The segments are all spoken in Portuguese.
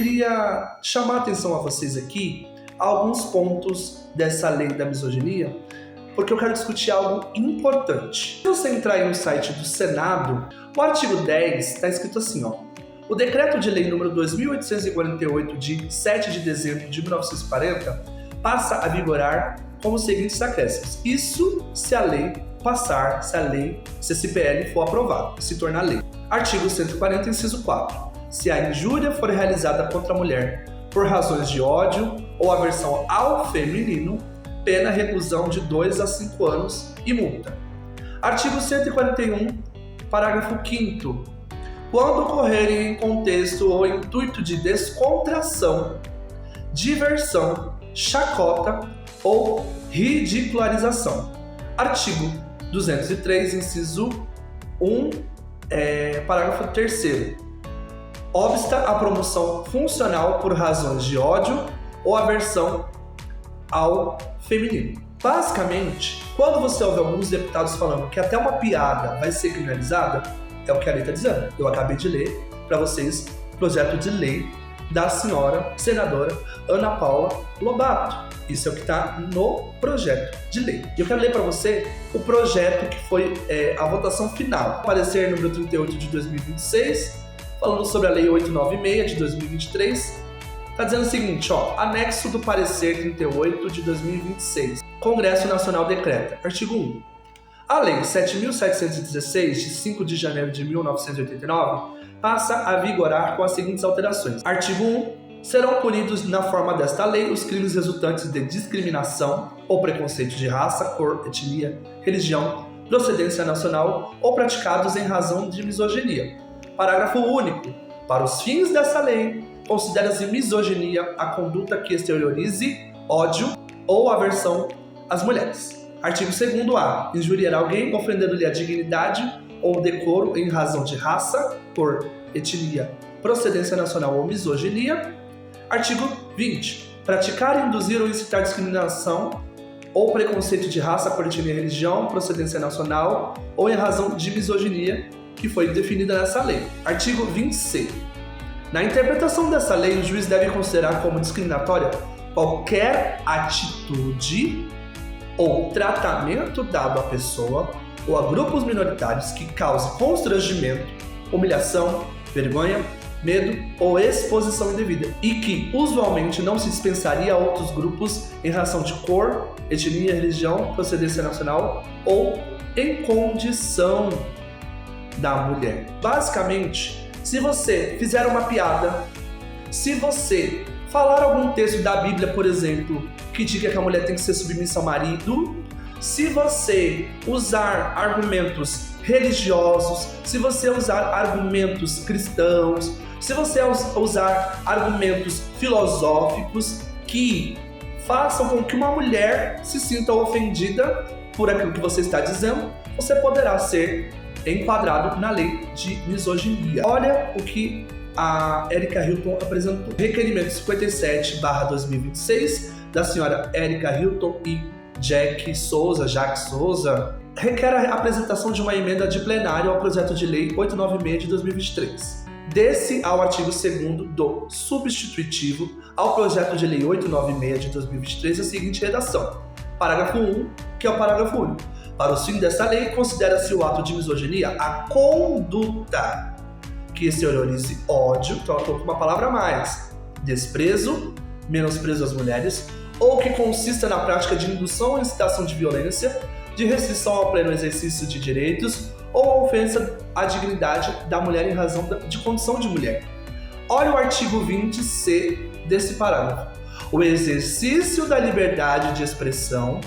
queria chamar a atenção a vocês aqui a alguns pontos dessa lei da misoginia, porque eu quero discutir algo importante. Se você entrar aí no site do Senado, o artigo 10 está escrito assim, ó. O decreto de lei número 2.848 de 7 de dezembro de 1940 passa a vigorar com os seguintes acréscimos. Isso se a lei passar, se a CPL for aprovada, se tornar lei. Artigo 140, inciso 4. Se a injúria for realizada contra a mulher por razões de ódio ou aversão ao feminino, pena reclusão de 2 a 5 anos e multa. Artigo 141, parágrafo 5º. Quando ocorrerem em contexto ou intuito de descontração, diversão, chacota ou ridicularização. Artigo 203, inciso 1, parágrafo 3º. Obsta a promoção funcional por razões de ódio ou aversão ao feminino. Basicamente, quando você ouve alguns deputados falando que até uma piada vai ser criminalizada, é o que a lei está dizendo. Eu acabei de ler para vocês o projeto de lei da senhora senadora Ana Paula Lobato. Isso é o que está no projeto de lei. E eu quero ler para você o projeto que foi a votação final. Parecer número 38 de 2026, falando sobre a lei 896 de 2023. Está dizendo o seguinte, ó, anexo do parecer 38 de 2026. Congresso Nacional decreta. Artigo 1. A Lei 7.716, de 5 de janeiro de 1989, passa a vigorar com as seguintes alterações. Artigo 1. Serão punidos na forma desta lei os crimes resultantes de discriminação ou preconceito de raça, cor, etnia, religião, procedência nacional ou praticados em razão de misoginia. Parágrafo único. Para os fins dessa lei, considera-se misoginia a conduta que exteriorize ódio ou aversão às mulheres. Artigo 2º-A. Injuriar alguém ofendendo-lhe a dignidade ou decoro em razão de raça, cor, etnia, procedência nacional ou misoginia. Artigo 20. Praticar, induzir ou incitar discriminação ou preconceito de raça, cor, etnia, religião, procedência nacional ou em razão de misoginia que foi definida nessa lei. Artigo 20c. Na interpretação dessa lei, o juiz deve considerar como discriminatória qualquer atitude ou tratamento dado à pessoa ou a grupos minoritários que cause constrangimento, humilhação, vergonha, medo ou exposição indevida e que usualmente não se dispensaria a outros grupos em razão de cor, etnia, religião, procedência nacional ou em condição da mulher. Basicamente, se você fizer uma piada, se você falar algum texto da Bíblia, por exemplo, que diga que a mulher tem que ser submissa ao marido, se você usar argumentos religiosos, se você usar argumentos cristãos, se você usar argumentos filosóficos que façam com que uma mulher se sinta ofendida por aquilo que você está dizendo, você poderá ser enquadrado na lei de misoginia. Olha o que a Erika Hilton apresentou. Requerimento 57/2026 da senhora Erika Hilton e Jaque Souza, requer a apresentação de uma emenda de plenário ao projeto de lei 896 de 2023. Desse ao artigo 2º do substitutivo ao projeto de lei 896 de 2023 a seguinte redação. Parágrafo 1, que é o parágrafo único. Para os fins dessa lei, considera-se o ato de misoginia a conduta que exteriorize ódio, então eu coloco uma palavra a mais, desprezo, menosprezo às mulheres, ou que consista na prática de indução ou incitação de violência, de restrição ao pleno exercício de direitos ou a ofensa à dignidade da mulher em razão de condição de mulher. Olha o artigo 20c desse parágrafo. O exercício da liberdade de expressão,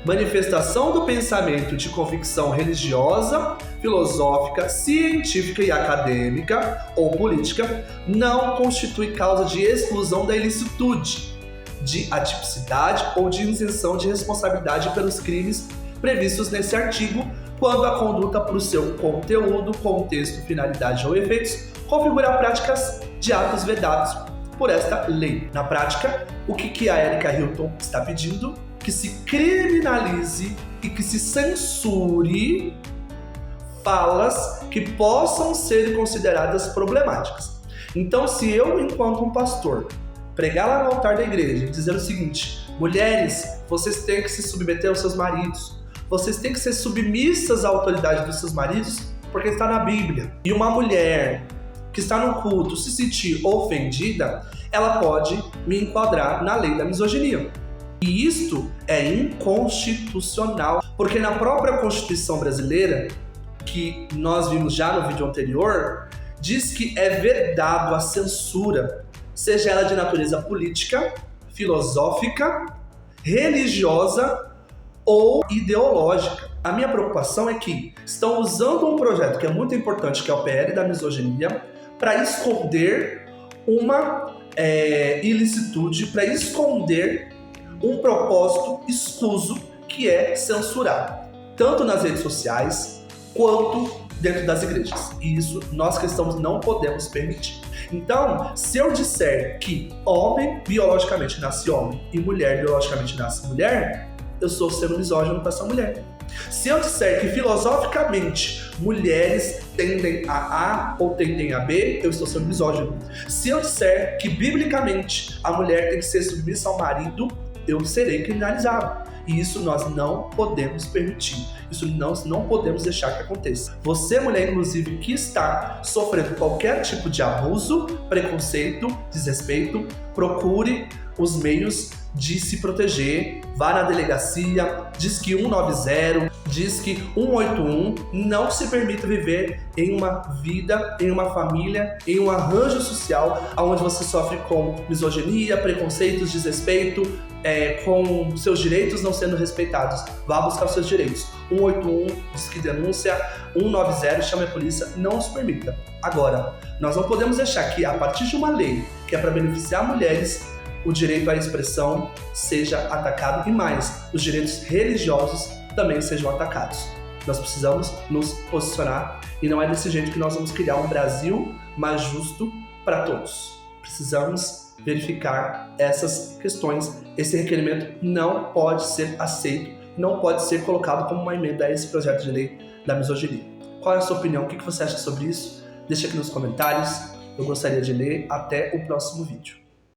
manifestação do pensamento de convicção religiosa, filosófica, científica e acadêmica ou política não constitui causa de exclusão da ilicitude, de atipicidade ou de isenção de responsabilidade pelos crimes previstos nesse artigo, quando a conduta por seu conteúdo, contexto, finalidade ou efeitos configura práticas de atos vedados por esta lei. Na prática, o que a Erika Hilton está pedindo? Que se criminalize e que se censure falas que possam ser consideradas problemáticas. Então, se eu, enquanto um pastor, pregar lá no altar da igreja, dizer o seguinte: mulheres, vocês têm que se submeter aos seus maridos, vocês têm que ser submissas à autoridade dos seus maridos, porque está na Bíblia. E uma mulher que está no culto se sentir ofendida, ela pode me enquadrar na lei da misoginia. E isto é inconstitucional, porque na própria Constituição brasileira, que nós vimos já no vídeo anterior, diz que é vedado a censura, seja ela de natureza política, filosófica, religiosa ou ideológica. A minha preocupação é que estão usando um projeto que é muito importante, que é o PL da misoginia, para esconder uma ilicitude, para esconder um propósito escuso, que é censurar, tanto nas redes sociais quanto dentro das igrejas. E isso nós cristãos não podemos permitir. Então, se eu disser que homem biologicamente nasce homem e mulher biologicamente nasce mulher, eu estou sendo misógino com essa mulher. Se eu disser que filosoficamente mulheres tendem a A ou tendem a B, eu estou sendo misógino. Se eu disser que biblicamente a mulher tem que ser submissa ao marido, eu serei criminalizado. E isso nós não podemos permitir. Isso nós não podemos deixar que aconteça. Você, mulher, inclusive, que está sofrendo qualquer tipo de abuso, preconceito, desrespeito, procure os meios de se proteger. Vá na delegacia, Disque 190, Disque 181. Não se permita viver em uma vida, em uma família, em um arranjo social onde você sofre com misoginia, preconceitos, desrespeito, com seus direitos não sendo respeitados. Vá buscar os seus direitos. 181, Disque Denúncia, 190, chame a polícia, não se permita. Agora, nós não podemos deixar que, a partir de uma lei que é para beneficiar mulheres, o direito à expressão seja atacado e mais, os direitos religiosos também sejam atacados. Nós precisamos nos posicionar e não é desse jeito que nós vamos criar um Brasil mais justo para todos. Precisamos verificar essas questões. Esse requerimento não pode ser aceito, não pode ser colocado como uma emenda a esse projeto de lei da misoginia. Qual é a sua opinião? O que você acha sobre isso? Deixa aqui nos comentários. Eu gostaria de ler. Até o próximo vídeo.